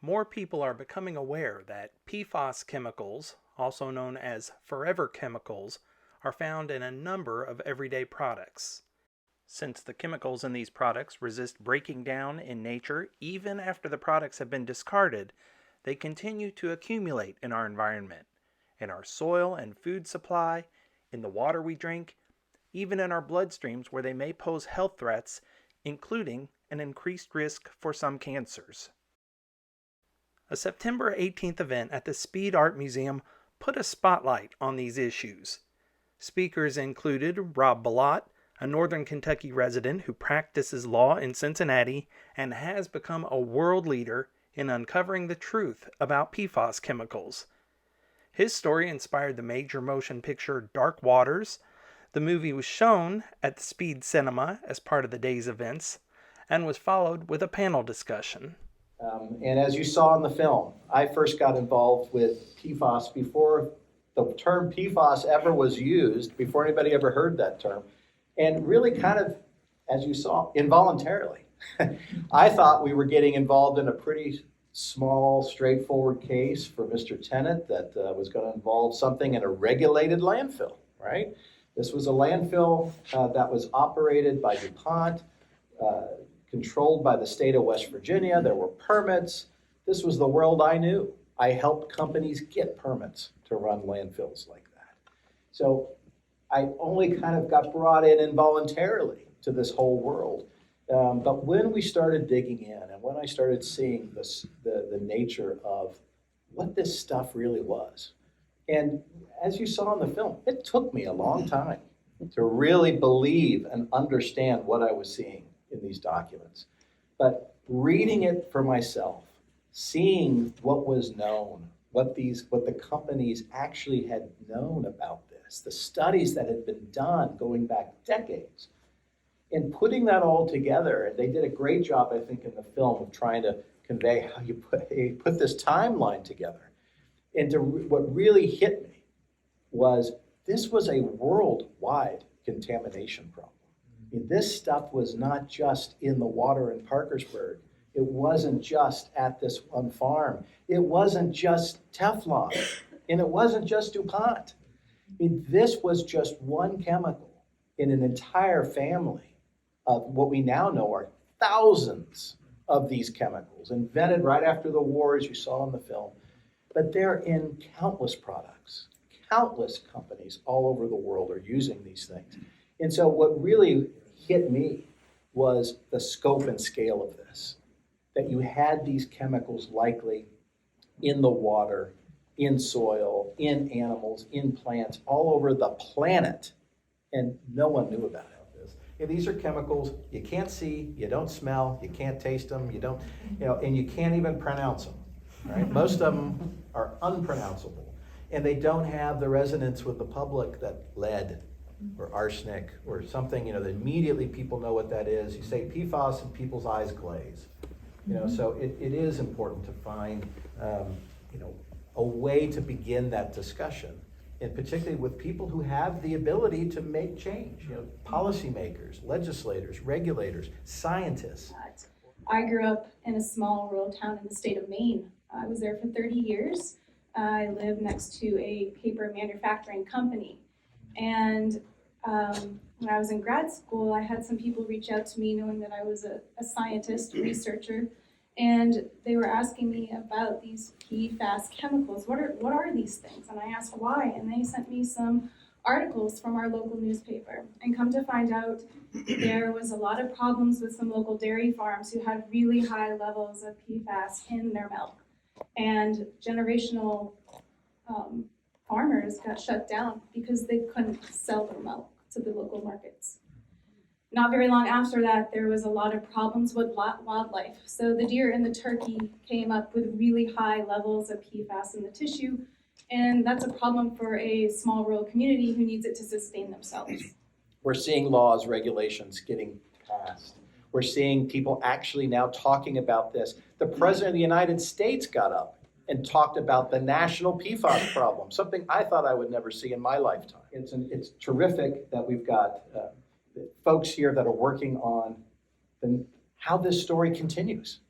more people are becoming aware that PFAS chemicals, also known as forever chemicals, are found in a number of everyday products. Since the chemicals in these products resist breaking down in nature even after the products have been discarded, they continue to accumulate in our environment, in our soil and food supply, in the water we drink, even in our bloodstreams where they may pose health threats, including an increased risk for some cancers. A September 18th event at the Speed Art Museum put a spotlight on these issues. Speakers included Rob Bilott, a Northern Kentucky resident who practices law in Cincinnati and has become a world leader in uncovering the truth about PFAS chemicals. His story inspired the major motion picture Dark Waters. The movie was shown at the Speed Cinema as part of the day's events and was followed with a panel discussion. And as you saw in the film, I first got involved with PFAS before the term PFAS ever was used, before anybody ever heard that term. And really kind of, as you saw, involuntarily. I thought we were getting involved in a pretty small, straightforward case for Mr. Tennant that was going to involve something in a regulated landfill, right? This was a landfill that was operated by DuPont, controlled by the state of West Virginia. There were permits. This was the world I knew. I helped companies get permits to run landfills like that. So I only kind of got brought in involuntarily to this whole world. But when we started digging in and when I started seeing the nature of what this stuff really was, and as you saw in the film, it took me a long time to really believe and understand what I was seeing in these documents. But reading it for myself, seeing what was known, what the companies actually had known about this, the studies that had been done going back decades, and putting that all together, and they did a great job, I think, in the film of trying to convey how you put this timeline together. And what really hit me was this was a worldwide contamination problem. I mean, this stuff was not just in the water in Parkersburg. It wasn't just at this one farm. It wasn't just Teflon, and it wasn't just DuPont. I mean, this was just one chemical in an entire family of what we now know are thousands of these chemicals, invented right after the war, as you saw in the film. But they're in countless products. Countless companies all over the world are using these things. And so what really hit me was the scope and scale of this, that you had these chemicals likely in the water, in soil, in animals, in plants, all over the planet, and no one knew about it. And these are chemicals you can't see, you don't smell, you can't taste them, you don't, and you can't even pronounce them, right? Most of them are unpronounceable, and they don't have the resonance with the public that lead or arsenic or something, that immediately people know what that is. You say PFAS and people's eyes glaze. So it is important to find, a way to begin that discussion, and particularly with people who have the ability to make change, policymakers, legislators, regulators, scientists. I grew up in a small rural town in the state of Maine. I was there for 30 years. I lived next to a paper manufacturing company. And when I was in grad school, I had some people reach out to me knowing that I was a scientist, researcher, and they were asking me about these PFAS chemicals. What are these things? And I asked why, and they sent me some articles from our local newspaper. And come to find out, there was a lot of problems with some local dairy farms who had really high levels of PFAS in their milk. And generational farmers got shut down because they couldn't sell their milk to the local markets. Not very long after that, there was a lot of problems with wildlife. So the deer and the turkey came up with really high levels of PFAS in the tissue, and that's a problem for a small rural community who needs it to sustain themselves. We're seeing laws, regulations getting passed. We're seeing people actually now talking about this. The President of the United States got up and talked about the national PFAS problem, something I thought I would never see in my lifetime. It's terrific that we've got folks here that are working on how this story continues.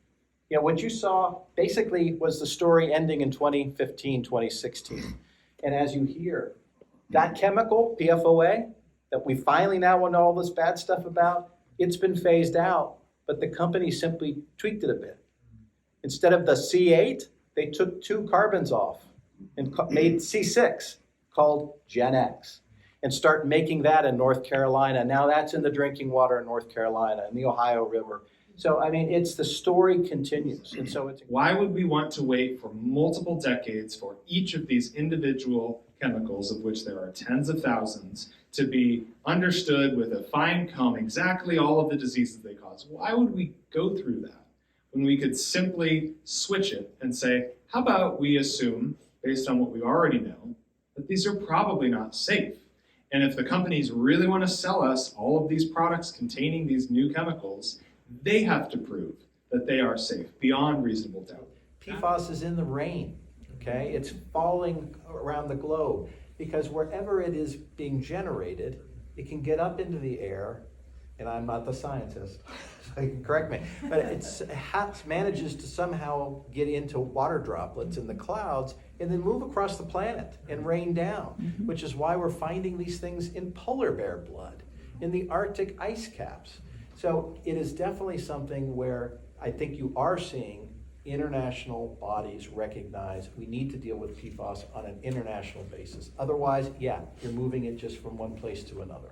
What you saw basically was the story ending in 2015, 2016. And as you hear, that chemical, PFOA, that we finally now know all this bad stuff about, it's been phased out, but the company simply tweaked it a bit. Instead of the C8, they took 2 carbons off and made C6, called Gen X, and start making that in North Carolina. Now that's in the drinking water in North Carolina and the Ohio River. So, I mean, the story continues. And so why would we want to wait for multiple decades for each of these individual chemicals, of which there are tens of thousands, to be understood with a fine comb exactly all of the diseases they cause? Why would we go through that when we could simply switch it and say, how about we assume, based on what we already know, that these are probably not safe? And if the companies really want to sell us all of these products containing these new chemicals, they have to prove that they are safe beyond reasonable doubt. PFAS is in the rain, okay? It's falling around the globe because wherever it is being generated, it can get up into the air, and I'm not the scientist, so you can correct me, but it manages to somehow get into water droplets in the clouds and then move across the planet and rain down, which is why we're finding these things in polar bear blood, in the Arctic ice caps. So it is definitely something where I think you are seeing international bodies recognize we need to deal with PFAS on an international basis. Otherwise, yeah, you're moving it just from one place to another.